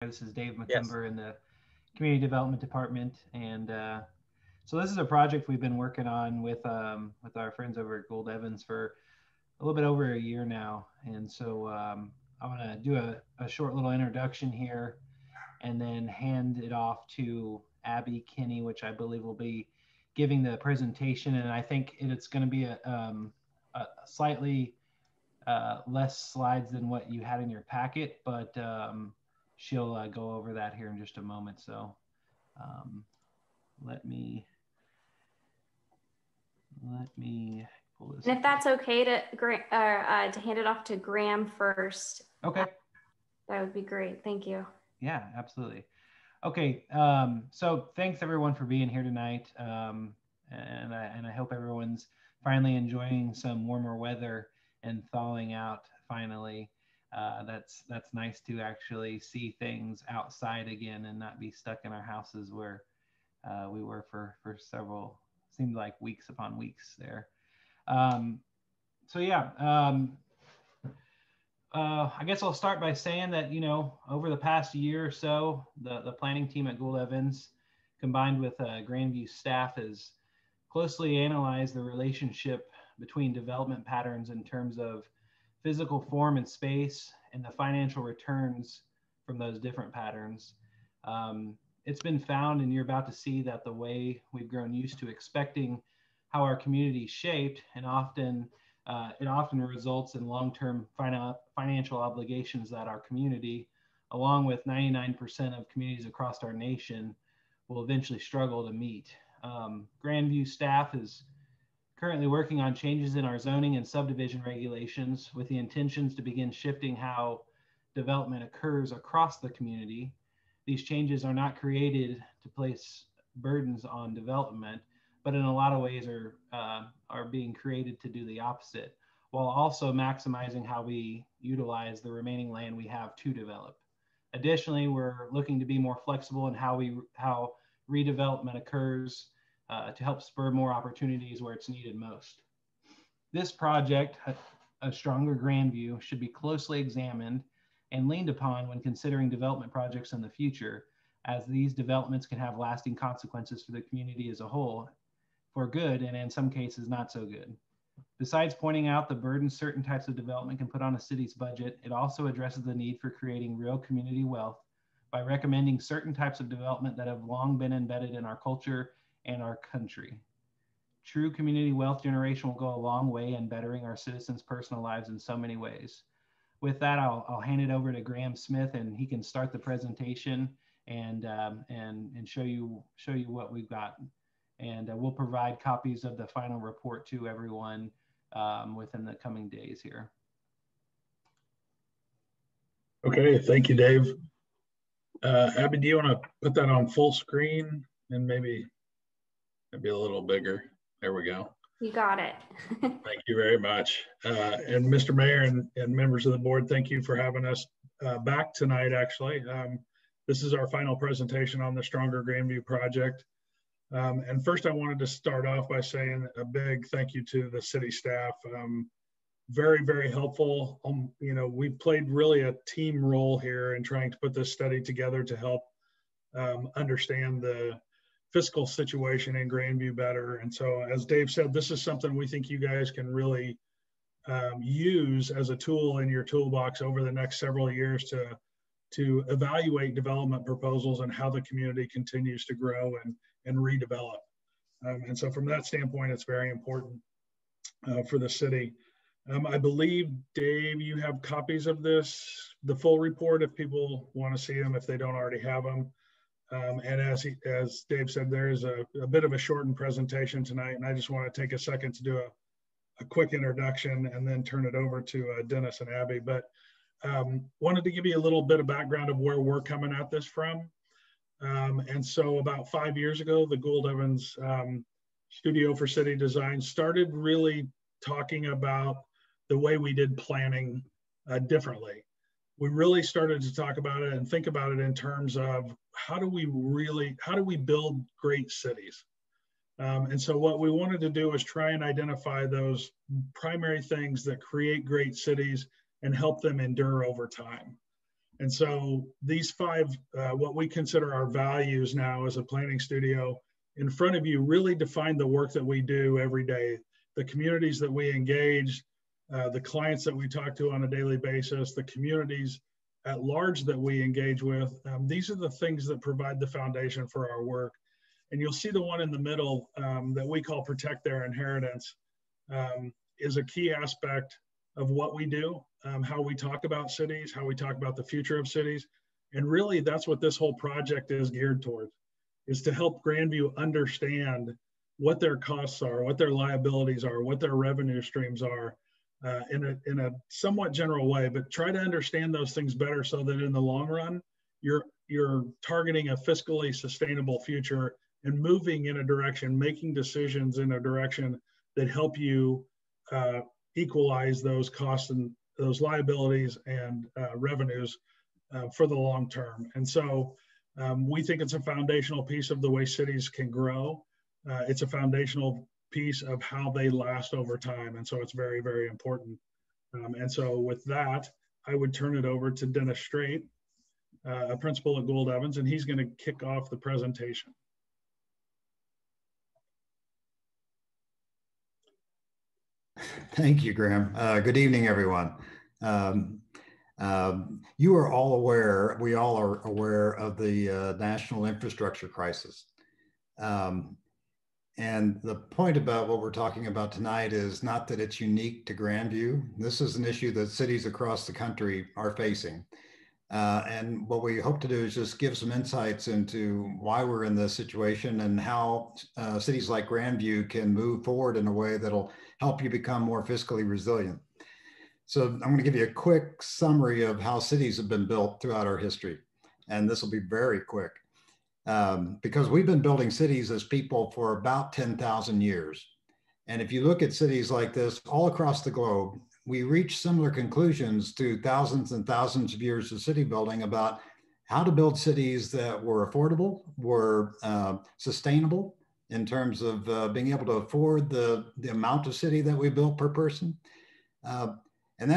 This is Dave Yes. McCumber in the Community Development Department, and so this is a project we've been working on with our friends over at Gould Evans for a little bit over a year now. And so I'm going to do a short little introduction here, and then hand it off to Abby Kinney, which I believe will be giving the presentation. And I think it's going to be a slightly less slides than what you had in your packet, but she'll go over that here in just a moment. So um, let me pull this. And if that's okay to hand it off to Graham first. Okay. That would be great. Thank you. Yeah, absolutely. Okay. So thanks everyone for being here tonight. And I hope everyone's finally enjoying some warmer weather and thawing out finally. That's nice to actually see things outside again and not be stuck in our houses where we were for several, seemed like weeks upon weeks there. Um, so yeah, I guess I'll start by saying that, over the past year or so, the planning team at Gould Evans, combined with Grandview staff, has closely analyzed the relationship between development patterns in terms of physical form and space and the financial returns from those different patterns. It's been found, and you're about to see, that the way we've grown used to expecting how our community is shaped, and it often results in long-term financial obligations that our community, along with 99% of communities across our nation, will eventually struggle to meet. Grandview staff is currently working on changes in our zoning and subdivision regulations with the intentions to begin shifting how development occurs across the community. These changes are not created to place burdens on development, but in a lot of ways are being created to do the opposite, while also maximizing how we utilize the remaining land we have to develop. Additionally, we're looking to be more flexible in how redevelopment occurs to help spur more opportunities where it's needed most. This project, a stronger Grandview, should be closely examined and leaned upon when considering development projects in the future, as these developments can have lasting consequences for the community as a whole, for good and in some cases not so good. Besides pointing out the burden certain types of development can put on a city's budget, it also addresses the need for creating real community wealth by recommending certain types of development that have long been embedded in our culture and our country. True community wealth generation will go a long way in bettering our citizens' personal lives in so many ways. With that, I'll hand it over to Graham Smith, and he can start the presentation and show you what we've got. And we'll provide copies of the final report to everyone within the coming days here. Okay, thank you, Dave. Abby, do you want to put that on full screen and maybe a little bigger? There we go. You got it. Thank you very much. And Mr. Mayor and members of the board, thank you for having us back tonight, actually. This is our final presentation on the Stronger Grandview project. And first, I wanted to start off by saying a big thank you to the city staff. Very, very helpful. We played really a team role here in trying to put this study together to help understand the fiscal situation in Grandview better. And so, as Dave said, this is something we think you guys can really use as a tool in your toolbox over the next several years to evaluate development proposals and how the community continues to grow and redevelop. And so from that standpoint, it's very important for the city. I believe, Dave, you have copies of this, the full report, if people want to see them, if they don't already have them. And as Dave said, there is a bit of a shortened presentation tonight, and I just want to take a second to do a quick introduction and then turn it over to Dennis and Abby. But wanted to give you a little bit of background of where we're coming at this from. And so about 5 years ago, the Gould Evans Studio for City Design started really talking about the way we did planning differently. We really started to talk about it and think about it in terms of how do we build great cities? And so what we wanted to do was try and identify those primary things that create great cities and help them endure over time. And so these five, what we consider our values now as a planning studio, in front of you really define the work that we do every day, the communities that we engage, the clients that we talk to on a daily basis, the communities at large that we engage with. These are the things that provide the foundation for our work. And you'll see the one in the middle that we call protect their inheritance is a key aspect of what we do, how we talk about cities, how we talk about the future of cities. And really that's what this whole project is geared towards, is to help Grandview understand what their costs are, what their liabilities are, what their revenue streams are, in a somewhat general way, but try to understand those things better so that in the long run, you're targeting a fiscally sustainable future and moving in a direction, making decisions in a direction that help you equalize those costs and those liabilities and revenues for the long term. And so we think it's a foundational piece of the way cities can grow. It's a foundational piece of how they last over time. And so it's very, very important. And so with that, I would turn it over to Dennis Straight, a principal at Gould Evans, and he's going to kick off the presentation. Thank you, Graham. Good evening, everyone. You are all aware, we all are aware of the national infrastructure crisis. And the point about what we're talking about tonight is not that it's unique to Grandview. This is an issue that cities across the country are facing. And what we hope to do is just give some insights into why we're in this situation and how cities like Grandview can move forward in a way that'll help you become more fiscally resilient. So I'm going to give you a quick summary of how cities have been built throughout our history. And this will be very quick because we've been building cities as people for about 10,000 years. And if you look at cities like this all across the globe, we reach similar conclusions to thousands and thousands of years of city building about how to build cities that were affordable, were sustainable in terms of being able to afford the amount of city that we built per person. And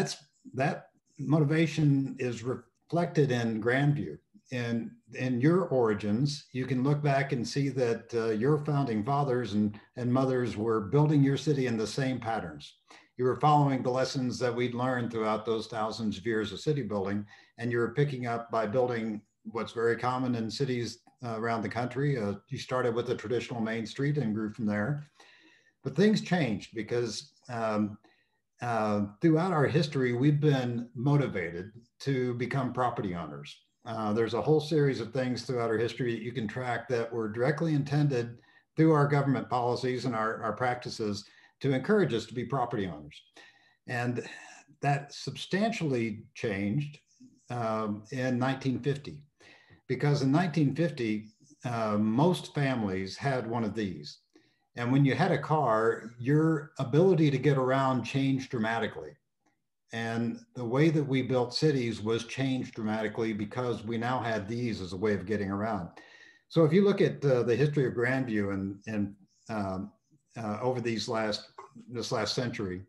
that motivation is reflected in Grandview. And in your origins, you can look back and see that your founding fathers and mothers were building your city in the same patterns. You were following the lessons that we'd learned throughout those thousands of years of city building, and you were picking up by building what's very common in cities around the country. You started with a traditional main street and grew from there. But things changed because throughout our history, we've been motivated to become property owners. There's a whole series of things throughout our history that you can track that were directly intended through our government policies and our practices to encourage us to be property owners. And that substantially changed in 1950, because in 1950, most families had one of these. And when you had a car, your ability to get around changed dramatically. And the way that we built cities was changed dramatically because we now had these as a way of getting around. So if you look at the history of Grandview and over this last century,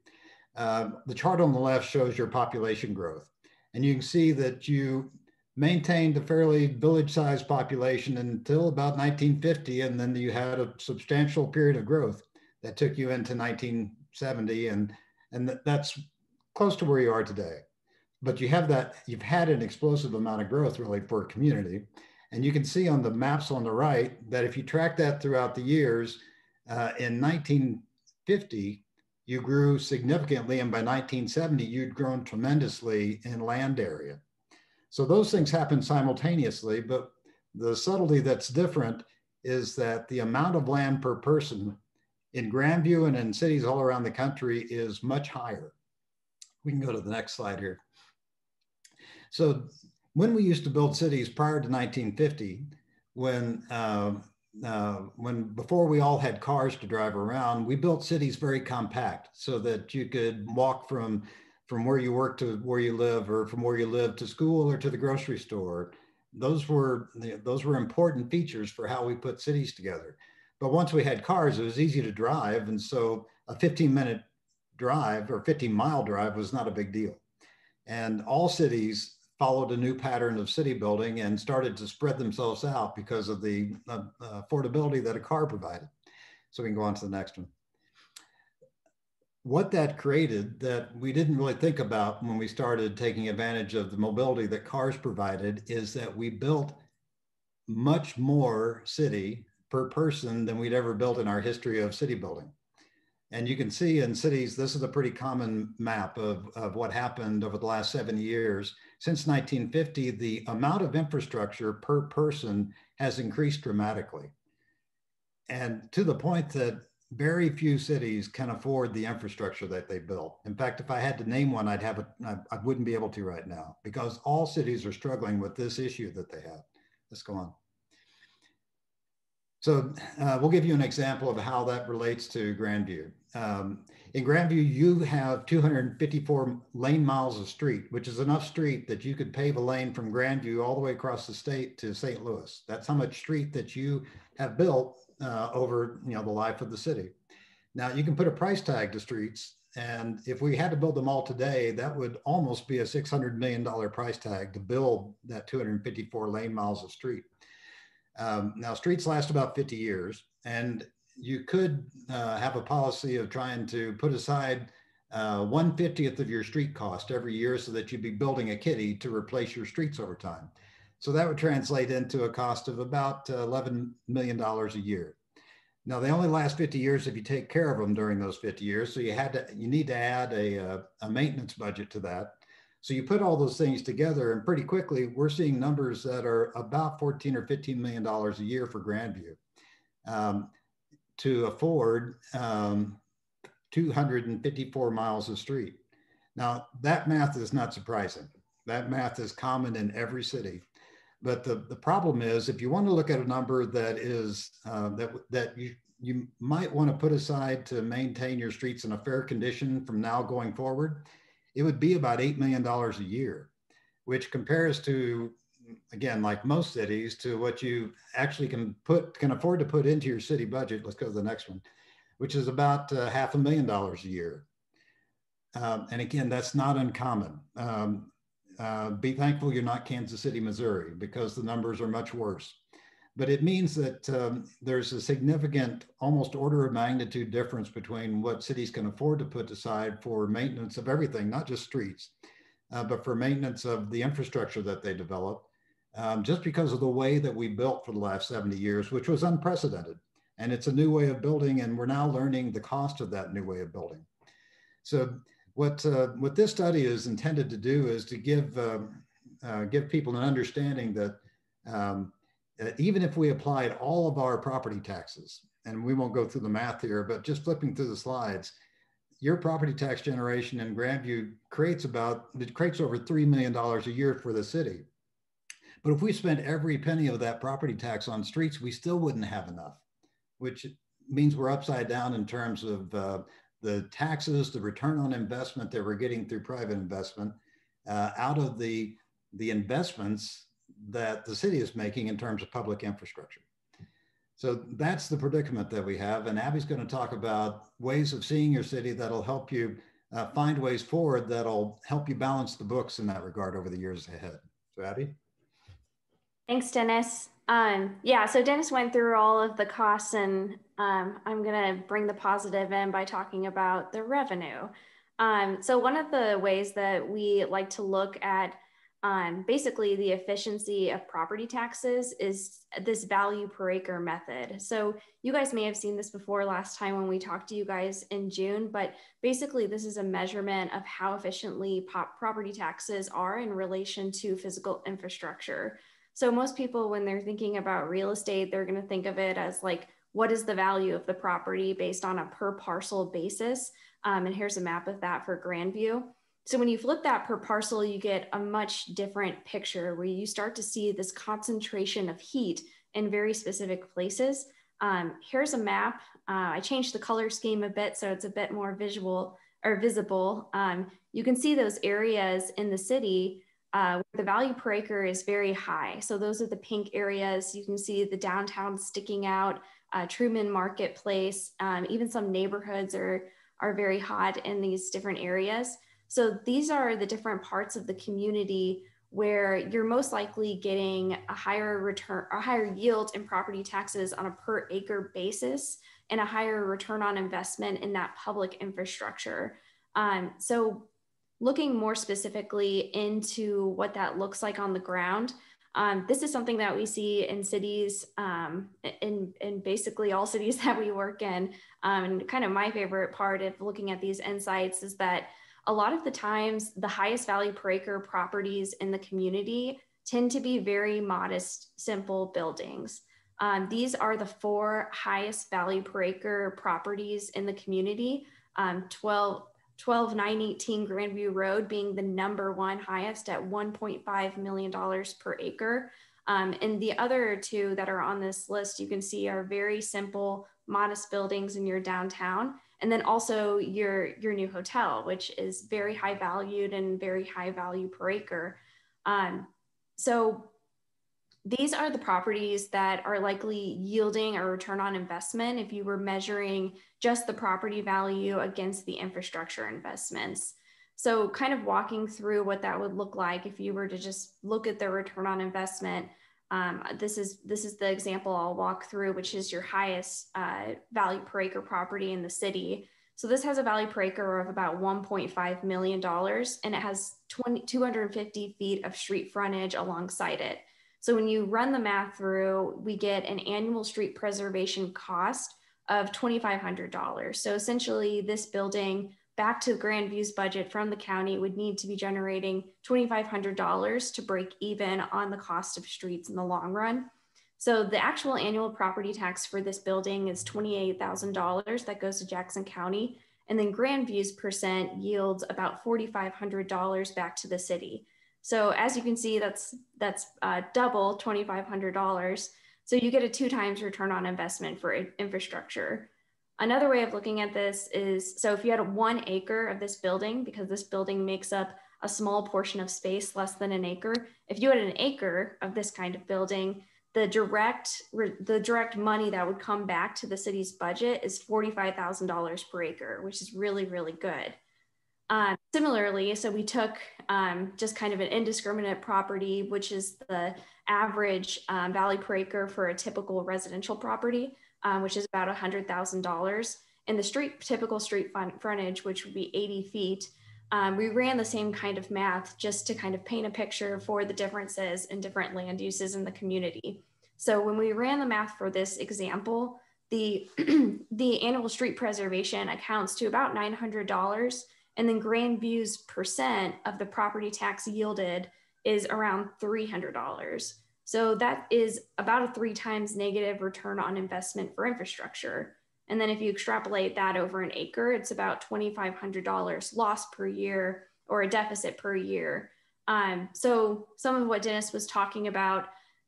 the chart on the left shows your population growth. And you can see that you maintained a fairly village-sized population until about 1950, and then you had a substantial period of growth that took you into 1970, and that's close to where you are today. But you've had an explosive amount of growth really for a community. And you can see on the maps on the right that if you track that throughout the years, in 1950, you grew significantly, and by 1970, you'd grown tremendously in land area. So those things happen simultaneously, but the subtlety that's different is that the amount of land per person in Grandview and in cities all around the country is much higher. We can go to the next slide here. So when we used to build cities prior to 1950, before we all had cars to drive around, we built cities very compact so that you could walk from where you work to where you live, or from where you live to school or to the grocery store. Those were important features for how we put cities together. But once we had cars, it was easy to drive. And so a 15-minute drive or 15-mile drive was not a big deal. And all cities followed a new pattern of city building and started to spread themselves out because of the affordability that a car provided. So we can go on to the next one. What that created that we didn't really think about when we started taking advantage of the mobility that cars provided is that we built much more city per person than we'd ever built in our history of city building. And you can see in cities, this is a pretty common map of what happened over the last 70 years. Since 1950, the amount of infrastructure per person has increased dramatically. And to the point that very few cities can afford the infrastructure that they built. In fact, if I had to name one, I wouldn't be able to right now because all cities are struggling with this issue that they have. Let's go on. So we'll give you an example of how that relates to Grandview. In Grandview, you have 254 lane miles of street, which is enough street that you could pave a lane from Grandview all the way across the state to St. Louis. That's how much street that you have built over the life of the city. Now you can put a price tag to streets, and if we had to build them all today, that would almost be a $600 million price tag to build that 254 lane miles of street. Now streets last about 50 years, and you could have a policy of trying to put aside 1/50th of your street cost every year so that you'd be building a kitty to replace your streets over time. So that would translate into a cost of about $11 million a year. Now they only last 50 years if you take care of them during those 50 years. So you need to add a maintenance budget to that. So you put all those things together and pretty quickly we're seeing numbers that are about $14 or $15 million a year for Grandview to afford 254 miles of street. Now that math is not surprising. That math is common in every city. But the problem is, if you want to look at a number that is that you might want to put aside to maintain your streets in a fair condition from now going forward, it would be about $8 million a year, which compares to, again, like most cities, to what you actually can afford to put into your city budget. Let's go to the next one, which is about $500,000 a year. And again, that's not uncommon. Be thankful you're not Kansas City, Missouri, because the numbers are much worse. But it means that there's a significant, almost order of magnitude difference between what cities can afford to put aside for maintenance of everything, not just streets, but for maintenance of the infrastructure that they develop, just because of the way that we built for the last 70 years, which was unprecedented. And it's a new way of building, and we're now learning the cost of that new way of building. So what this study is intended to do is to give people an understanding that even if we applied all of our property taxes, and we won't go through the math here, but just flipping through the slides, your property tax generation in Grandview creates over $3 million a year for the city. But if we spent every penny of that property tax on streets, we still wouldn't have enough, which means we're upside down in terms of the taxes, the return on investment that we're getting through private investment out of the investments that the city is making in terms of public infrastructure. So that's the predicament that we have. And Abby's going to talk about ways of seeing your city that'll help you find ways forward that'll help you balance the books in that regard over the years ahead. So Abby? Thanks, Dennis. Yeah, so Dennis went through all of the costs, and I'm going to bring the positive in by talking about the revenue. So one of the ways that we like to look at basically the efficiency of property taxes is this value per acre method. So you guys may have seen this before last time when we talked to you guys in June, but basically this is a measurement of how efficiently property taxes are in relation to physical infrastructure. So most people, when they're thinking about real estate, they're going to think of it as like, what is the value of the property based on a per parcel basis? And here's a map of that for Grandview. So when you flip that per parcel, you get a much different picture where you start to see this concentration of heat in very specific places. Here's a map. I changed the color scheme a bit so it's a bit more visual or visible. You can see those areas in the city where the value per acre is very high. So those are the pink areas. You can see the downtown sticking out, Truman Marketplace, even some neighborhoods are very hot in these different areas. So these are the different parts of the community where you're most likely getting a higher return, a higher yield in property taxes on a per acre basis, and a higher return on investment in that public infrastructure. So looking more specifically into what that looks like on the ground, this is something that we see in cities, in basically all cities that we work in. And kind of my favorite part of looking at these insights is that a lot of the times the highest value per acre properties in the community tend to be very modest, simple buildings. These are the 4 highest value per acre properties in the community. 12918 Grandview Road being the #1 highest at $1.5 million per acre. And the other 2 that are on this list, you can see are very simple, modest buildings in your downtown. And then also your new hotel, which is very high valued and very high value per acre. So these are the properties that are likely yielding a return on investment if you were measuring just the property value against the infrastructure investments. So kind of walking through what that would look like if you were to just look at the return on investment. This is the example I'll walk through, which is your highest value per acre property in the city. So this has a value per acre of about $1.5 million, and it has 250 feet of street frontage alongside it. So when you run the math through, we get an annual street preservation cost of $2,500. So essentially this building, back to Grandview's budget from the county, would need to be generating $2,500 to break even on the cost of streets in the long run. So the actual annual property tax for this building is $28,000 that goes to Jackson County. And then Grandview's percent yields about $4,500 back to the city. So as you can see, that's double $2,500. So you get a 2 times return on investment for infrastructure. Another way of looking at this is, so if you had 1 acre of this building, because this building makes up a small portion of space, less than an acre, if you had an acre of this kind of building, the direct money that would come back to the city's budget is $45,000 per acre, which is really, really good. Similarly, so we took just kind of an indiscriminate property, which is the average value per acre for a typical residential property, which is about $100,000. And the typical street frontage, which would be 80 feet, we ran the same kind of math just to kind of paint a picture for the differences in different land uses in the community. So when we ran the math for this example, the annual street preservation accounts to about $900. And then Grandview's percent of the property tax yielded is around $300. So that is about a 3 times negative return on investment for infrastructure. And then if you extrapolate that over an acre, it's about $2,500 loss per year, or a deficit per year. So some of what Dennis was talking about,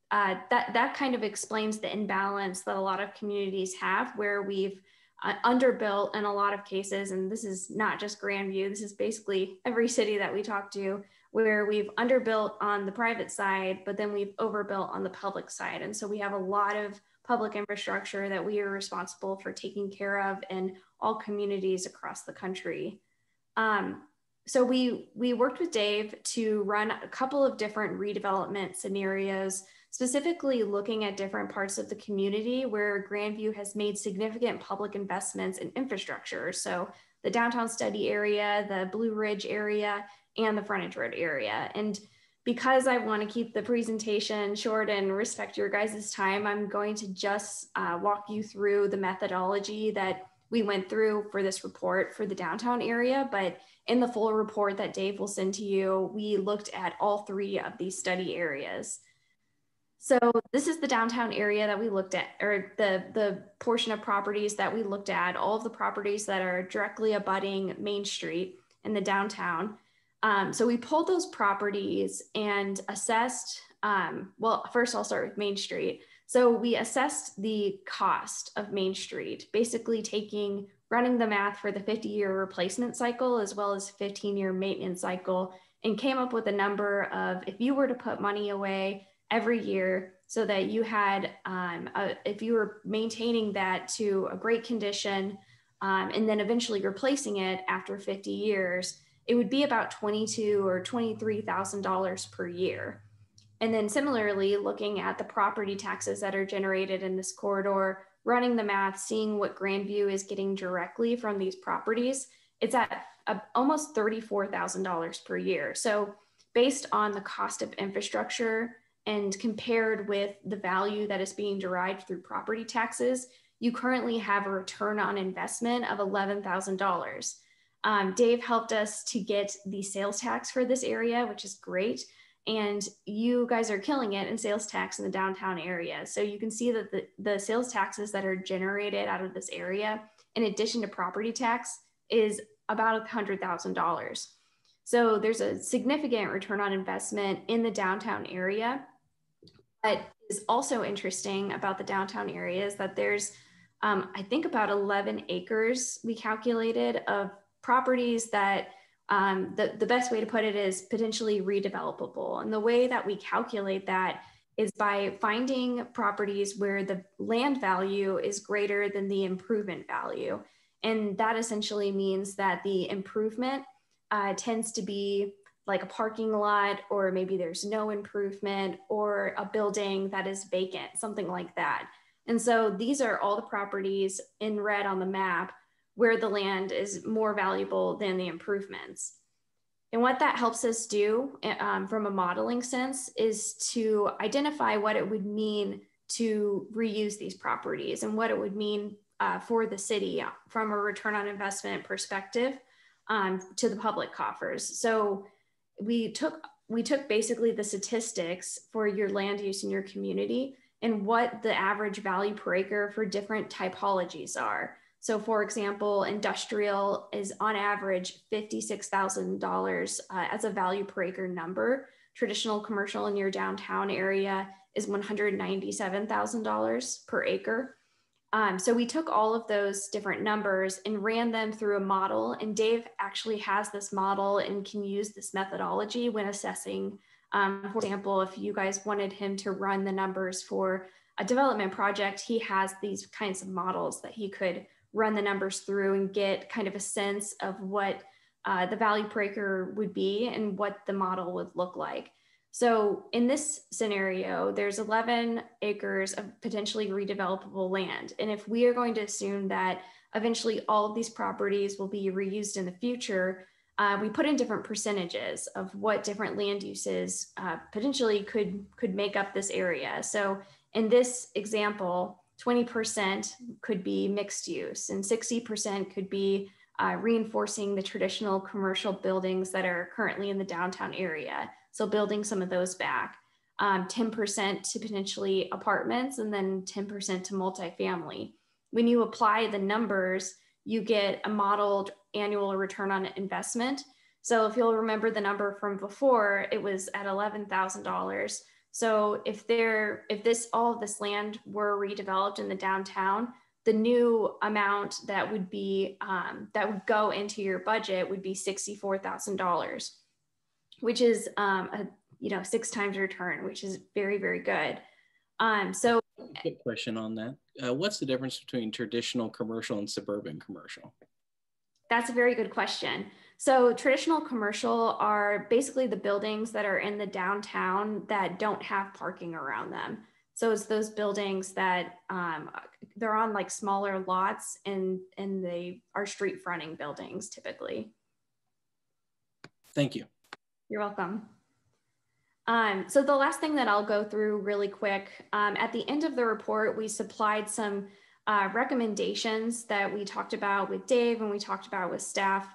that kind of explains the imbalance that a lot of communities have, where we've underbuilt in a lot of cases, and this is not just Grandview, this is basically every city that we talk to, where we've underbuilt on the private side, but then we've overbuilt on the public side. And so we have a lot of public infrastructure that we are responsible for taking care of in all communities across the country. So we worked with Dave to run a couple of different redevelopment scenarios, specifically looking at different parts of the community where Grandview has made significant public investments in infrastructure. So the downtown study area, the Blue Ridge area, and the Frontage Road area. And because I want to keep the presentation short and respect your guys' time, I'm going to just walk you through the methodology that we went through for this report for the downtown area. But in the full report that Dave will send to you, we looked at all 3 of these study areas. So this is the downtown area that we looked at, or the portion of properties that we looked at, all of the properties that are directly abutting Main Street in the downtown. So we pulled those properties and assessed, well, first I'll start with Main Street. So we assessed the cost of Main Street, basically running the math for the 50-year replacement cycle, as well as 15-year maintenance cycle, and came up with a number of, if you were to put money away every year so that you had, if you were maintaining that to a great condition, and then eventually replacing it after 50 years, it would be about $22,000 or $23,000 per year. And then similarly, looking at the property taxes that are generated in this corridor, running the math, seeing what Grandview is getting directly from these properties, it's at almost $34,000 per year. So based on the cost of infrastructure and compared with the value that is being derived through property taxes, you currently have a return on investment of $11,000. Dave helped us to get the sales tax for this area, which is great. And you guys are killing it in sales tax in the downtown area. So you can see that the sales taxes that are generated out of this area, in addition to property tax, is about $100,000. So there's a significant return on investment in the downtown area. What is also interesting about the downtown area is that there's, I think, about 11 acres we calculated of properties that the best way to put it is potentially redevelopable. And the way that we calculate that is by finding properties where the land value is greater than the improvement value. And that essentially means that the improvement tends to be like a parking lot, or maybe there's no improvement, or a building that is vacant, something like that. And so these are all the properties in red on the map where the land is more valuable than the improvements. And what that helps us do from a modeling sense is to identify what it would mean to reuse these properties and what it would mean for the city from a return on investment perspective to the public coffers. So we took basically the statistics for your land use in your community and what the average value per acre for different typologies are. So for example, industrial is on average $56,000 as a value per acre number. Traditional commercial in your downtown area is $197,000 per acre. So we took all of those different numbers and ran them through a model. And Dave actually has this model and can use this methodology when assessing, for example, if you guys wanted him to run the numbers for a development project, he has these kinds of models that he could run the numbers through and get kind of a sense of what the value per acre would be and what the model would look like. So in this scenario, there's 11 acres of potentially redevelopable land. And if we are going to assume that eventually all of these properties will be reused in the future, we put in different percentages of what different land uses potentially could make up this area. So in this example, 20% could be mixed use and 60% could be reinforcing the traditional commercial buildings that are currently in the downtown area. So building some of those back, 10% to potentially apartments, and then 10% to multifamily. When you apply the numbers, you get a modeled annual return on investment. So if you'll remember the number from before, it was at $11,000. So if all of this land were redeveloped in the downtown, the new amount that would be that would go into your budget would be $64,000, which is a 6 times return, which is very, very good. So good question on that. What's the difference between traditional commercial and suburban commercial? That's a very good question. So traditional commercial are basically the buildings that are in the downtown that don't have parking around them. So it's those buildings that they're on like smaller lots and they are street fronting buildings typically. Thank you. You're welcome. So the last thing that I'll go through really quick, at the end of the report, we supplied some recommendations that we talked about with Dave and we talked about with staff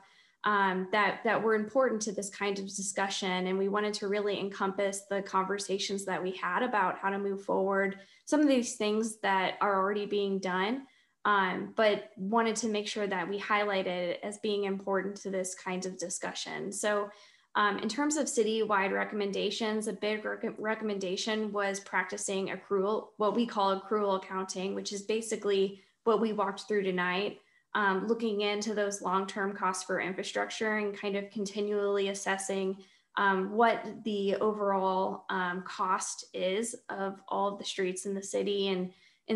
that were important to this kind of discussion. And we wanted to really encompass the conversations that we had about how to move forward, some of these things that are already being done, but wanted to make sure that we highlighted it as being important to this kind of discussion. So in terms of citywide recommendations, a big recommendation was practicing accrual, what we call accrual accounting, which is basically what we walked through tonight, looking into those long-term costs for infrastructure and kind of continually assessing what the overall cost is of all of the streets in the city and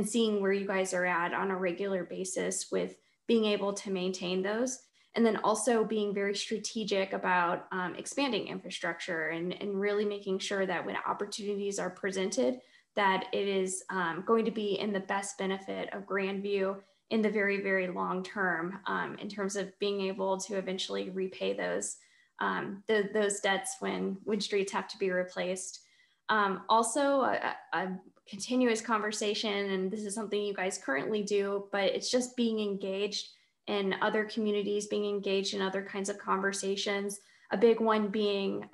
seeing where you guys are at on a regular basis with being able to maintain those. And then also being very strategic about expanding infrastructure and really making sure that when opportunities are presented, that it is going to be in the best benefit of Grandview in the very, very long term, in terms of being able to eventually repay those debts when streets have to be replaced. Also, a continuous conversation, and this is something you guys currently do, but it's just being engaged in other communities, being engaged in other kinds of conversations. A big one being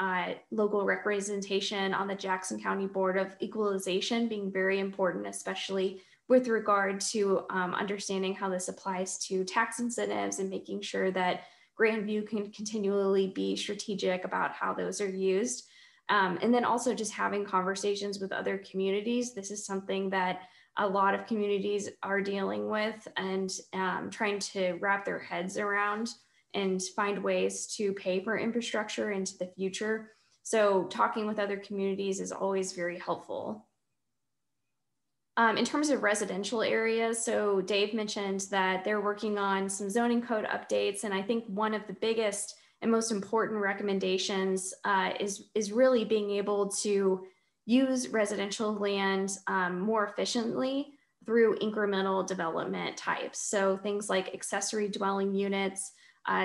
local representation on the Jackson County Board of Equalization being very important, especially with regard to understanding how this applies to tax incentives and making sure that Grandview can continually be strategic about how those are used. And then also just having conversations with other communities. This is something that a lot of communities are dealing with and trying to wrap their heads around and find ways to pay for infrastructure into the future. So talking with other communities is always very helpful. In terms of residential areas, so Dave mentioned that they're working on some zoning code updates. And I think one of the biggest and most important recommendations is really being able to use residential land more efficiently through incremental development types. So things like accessory dwelling units,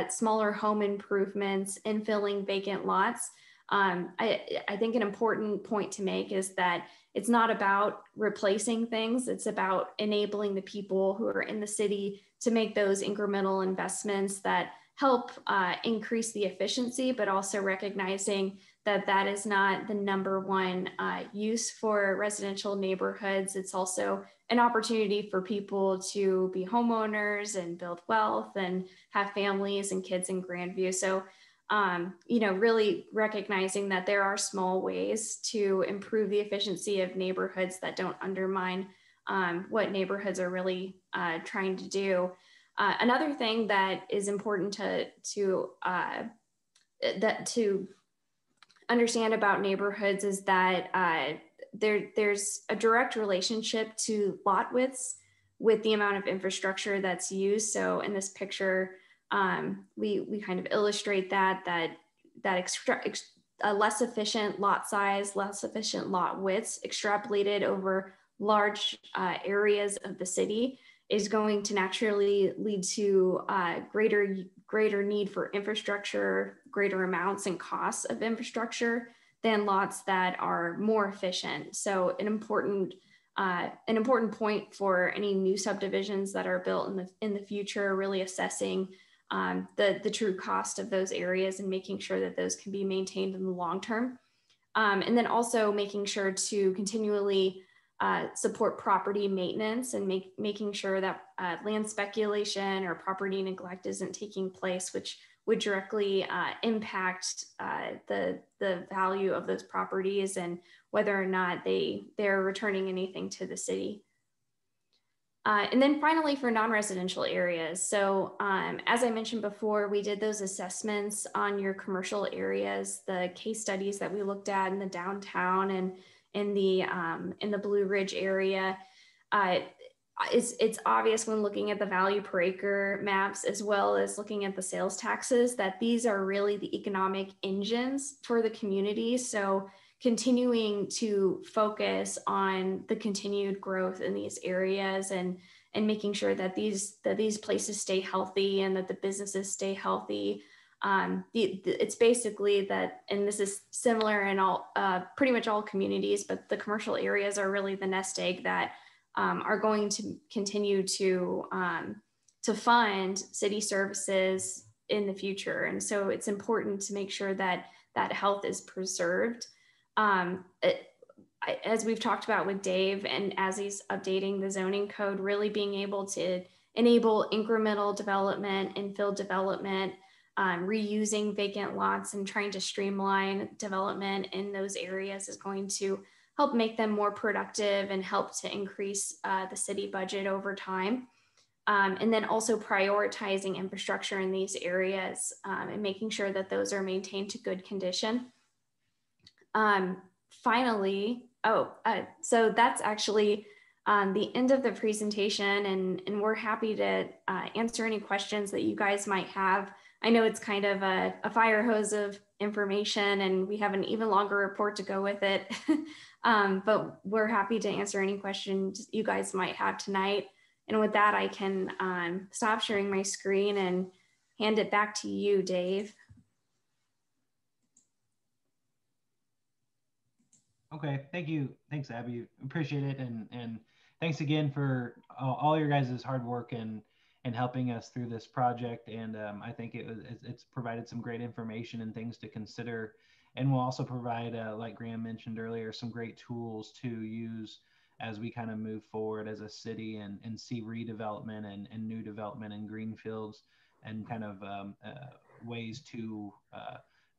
smaller home improvements, infilling vacant lots. I think an important point to make is that it's not about replacing things. It's about enabling the people who are in the city to make those incremental investments that help increase the efficiency, but also recognizing that that is not the number one use for residential neighborhoods. It's also an opportunity for people to be homeowners and build wealth and have families and kids in Grandview. So, really recognizing that there are small ways to improve the efficiency of neighborhoods that don't undermine what neighborhoods are really trying to do. Another thing that is important to understand about neighborhoods is that there's a direct relationship to lot widths with the amount of infrastructure that's used. So in this picture, we kind of illustrate that a less efficient lot size, less efficient lot widths extrapolated over large areas of the city is going to naturally lead to greater need for infrastructure, greater amounts and costs of infrastructure than lots that are more efficient. So an important point for any new subdivisions that are built in the future, really assessing the true cost of those areas and making sure that those can be maintained in the long term. And then also making sure to continually support property maintenance and making sure that land speculation or property neglect isn't taking place, which would directly impact the value of those properties and whether or not they're returning anything to the city. And then finally for non-residential areas. So as I mentioned before, we did those assessments on your commercial areas, the case studies that we looked at in the downtown and in the Blue Ridge area. It's obvious when looking at the value per acre maps, as well as looking at the sales taxes, that these are really the economic engines for the community. So continuing to focus on the continued growth in these areas and making sure that these places stay healthy and that the businesses stay healthy. It's basically that, and this is similar in all pretty much all communities, but the commercial areas are really the nest egg that are going to continue to fund city services in the future. And so it's important to make sure that that health is preserved. As we've talked about with Dave, and as he's updating the zoning code, really being able to enable incremental development, infill development, reusing vacant lots and trying to streamline development in those areas is going to help make them more productive and help to increase the city budget over time. And then also prioritizing infrastructure in these areas and making sure that those are maintained to good condition. Finally, so that's actually the end of the presentation, and we're happy to answer any questions that you guys might have I know it's kind of a fire hose of information, and we have an even longer report to go with it. But we're happy to answer any questions you guys might have tonight. And with that, I can stop sharing my screen and hand it back to you, Dave. Okay, thank you. Thanks, Abby. Appreciate it. And thanks again for all your guys' hard work and helping us through this project. And I think it's provided some great information and things to consider. And we'll also provide, like Graham mentioned earlier, some great tools to use as we kind of move forward as a city and see redevelopment and new development in greenfields, and kind of ways to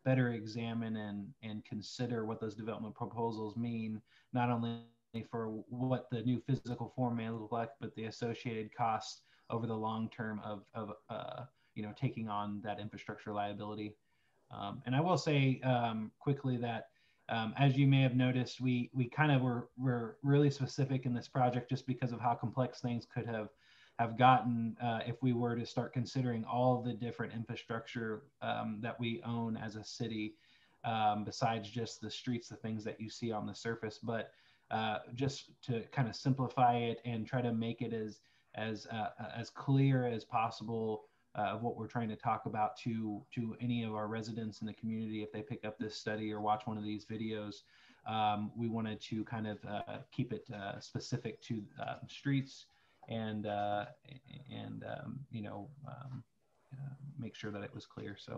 better examine and consider what those development proposals mean, not only for what the new physical form may look like, but the associated costs over the long term of taking on that infrastructure liability. And I will say quickly that as you may have noticed, we kind of were really specific in this project just because of how complex things could have gotten if we were to start considering all the different infrastructure that we own as a city, besides just the streets, the things that you see on the surface. But just to kind of simplify it and try to make it as clear as possible of what we're trying to talk about to any of our residents in the community if they pick up this study or watch one of these videos. We wanted to kind of keep it specific to streets and make sure that it was clear. So